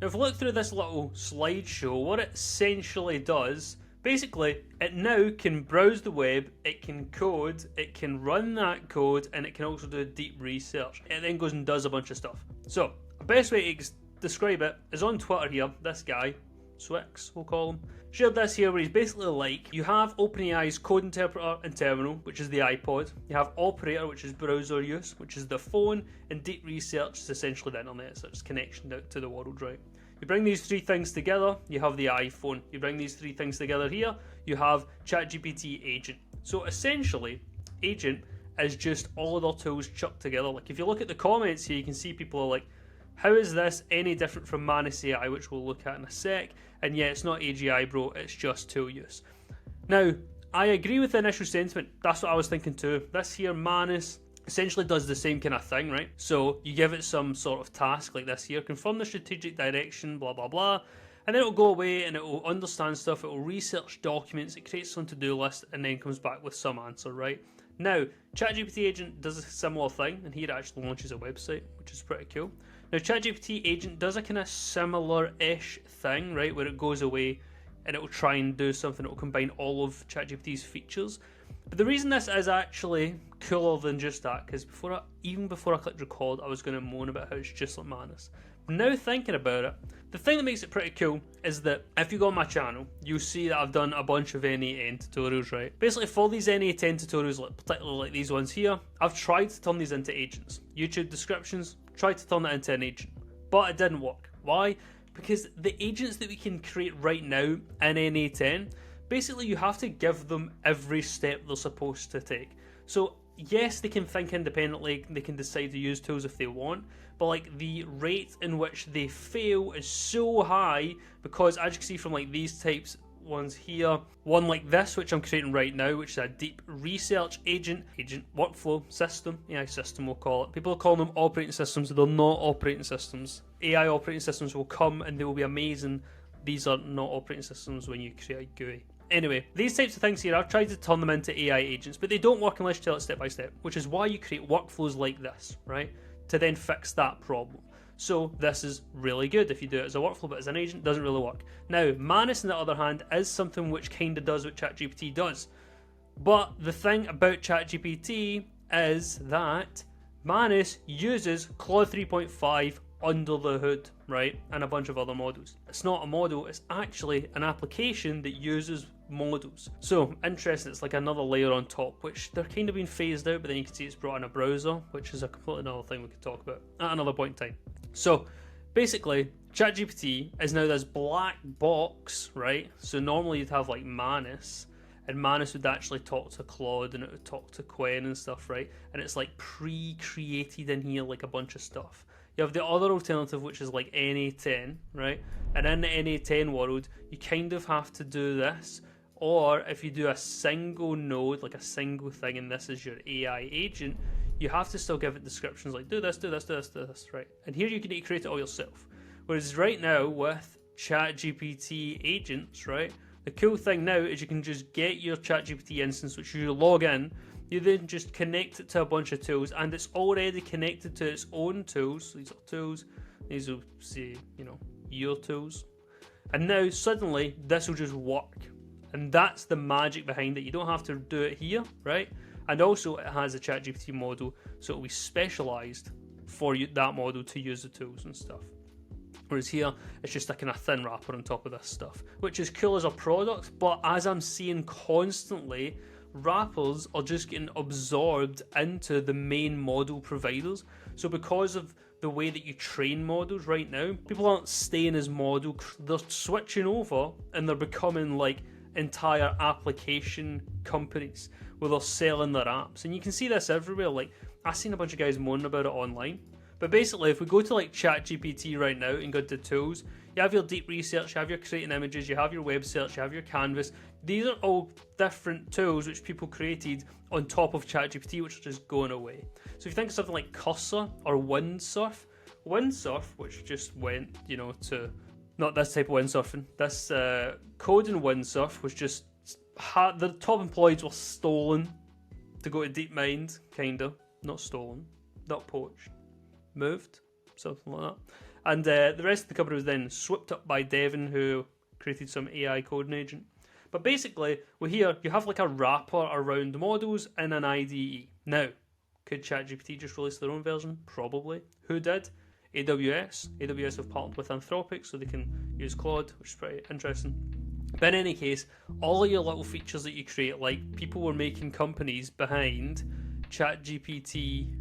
Now if we look through this little slideshow, what it essentially does, basically it now can browse the web, it can code, it can run that code, and it can also do deep research. It then goes and does a bunch of stuff. So the best way to describe it is on Twitter here, this guy, Swix, we'll call him, shared this here where he's basically like, you have OpenAI's code interpreter and terminal, which is the iPod, you have operator, which is browser use, which is the phone, and deep research is essentially the internet, so it's connection to the world, right? You bring these three things together, you have the iPhone. You bring these three things together here, you have ChatGPT Agent. So essentially, Agent is just all of their tools chucked together. Like if you look at the comments here, you can see people are like, how is this any different from Manus AI, which we'll look at in a sec? And yeah, it's not AGI, bro, it's just tool use. Now, I agree with the initial sentiment. That's what I was thinking too. This here, Manus, essentially does the same kind of thing, right? So you give it some sort of task like this here, confirm the strategic direction, blah, blah, blah. And then it'll go away and it will understand stuff, it will research documents, it creates some to-do list, and then comes back with some answer, right? Now, ChatGPT Agent does a similar thing, and here it actually launches a website, which is pretty cool. Now, ChatGPT Agent does a kind of similar-ish thing, right, where it goes away and it will try and do something that will combine all of ChatGPT's features. But the reason this is actually cooler than just that, because even before I clicked record, I was going to moan about how it's just like Manus. Now thinking about it, the thing that makes it pretty cool is that if you go on my channel, you'll see that I've done a bunch of n8n tutorials, right? Basically for these n8n tutorials, like particularly like these ones here, I've tried to turn these into agents. YouTube descriptions, tried to turn that into an agent, but it didn't work. Why? Because the agents that we can create right now in n8n, basically you have to give them every step they're supposed to take. So yes, they can think independently, they can decide to use tools if they want, but like the rate in which they fail is so high because as you can see from like these types ones here, one like this which I'm creating right now, which is a deep research agent workflow system, AI system we'll call it. People are calling them operating systems, they're not operating systems. AI operating systems will come and they will be amazing. These are not operating systems when you create a GUI. Anyway, these types of things here, I've tried to turn them into AI agents, but they don't work unless you tell it step by step, which is why you create workflows like this, right? To then fix that problem. So this is really good if you do it as a workflow, but as an agent, it doesn't really work. Now, Manus, on the other hand, is something which kind of does what ChatGPT does. But the thing about ChatGPT is that Manus uses Claude 3.5 under the hood, right? And a bunch of other models. It's not a model, it's actually an application that uses models. So interesting, it's like another layer on top, which they're kind of being phased out, but then you can see it's brought in a browser, which is a completely another thing we could talk about at another point in time. So basically, ChatGPT is now this black box, right? So normally you'd have like Manus, and Manus would actually talk to Claude and it would talk to Quen and stuff, right? And it's like pre-created in here, like a bunch of stuff. You have the other alternative, which is like n8n, right? And in the n8n world, you kind of have to do this, or if you do a single node, like a single thing, and this is your AI agent, you have to still give it descriptions like do this, do this, do this, do this, right? And here you can create it all yourself. Whereas right now with ChatGPT agents, right? The cool thing now is you can just get your ChatGPT instance, which you log in, you then just connect it to a bunch of tools, and it's already connected to its own tools. These are tools, these will say, you know, your tools. And now suddenly this will just work. And that's the magic behind it. You don't have to do it here, right? And also it has a ChatGPT model, so it'll be specialized for you, that model, to use the tools and stuff. Whereas here, it's just a kind of thin wrapper on top of this stuff, which is cool as a product, but as I'm seeing constantly, wrappers are just getting absorbed into the main model providers. So because of the way that you train models right now, people aren't staying as model, they're switching over and they're becoming like entire application companies where they're selling their apps. And you can see this everywhere. Like, I've seen a bunch of guys moaning about it online. But basically, if we go to like ChatGPT right now and go to tools, you have your deep research, you have your creating images, you have your web search, you have your canvas. These are all different tools which people created on top of ChatGPT, which are just going away. So if you think of something like Cursor or Windsurf, which just went, you know, to not this type of windsurfing, this code in Windsurf was just the top employees were stolen to go to DeepMind, kinda, not stolen, not poached. Moved, something like And the rest of the company was then swept up by Devon, who created some AI coding agent. But basically, here you have like a wrapper around models in an IDE. Now, could ChatGPT just release their own version? Probably. Who did? AWS. AWS have partnered with Anthropic, so they can use Claude, which is pretty interesting. But in any case, all of your little features that you create, like people were making companies behind ChatGPT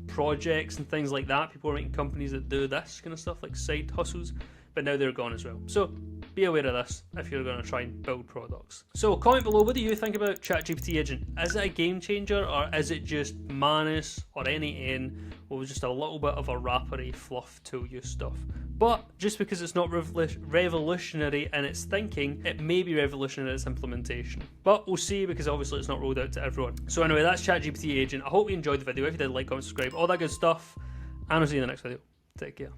projects and things like that. People are making companies that do this kind of stuff, like side hustles, but now they're gone as well. So be aware of this if you're going to try and build products. So comment below, what do you think about ChatGPT Agent? Is it a game changer, or is it just Manus or n8n with just a little bit of a wrappery fluff tool use stuff? But just because it's not revolutionary in its thinking, it may be revolutionary in its implementation. But we'll see, because obviously it's not rolled out to everyone. So anyway, that's ChatGPT Agent. I hope you enjoyed the video. If you did, like, comment, subscribe, all that good stuff. And I'll see you in the next video. Take care.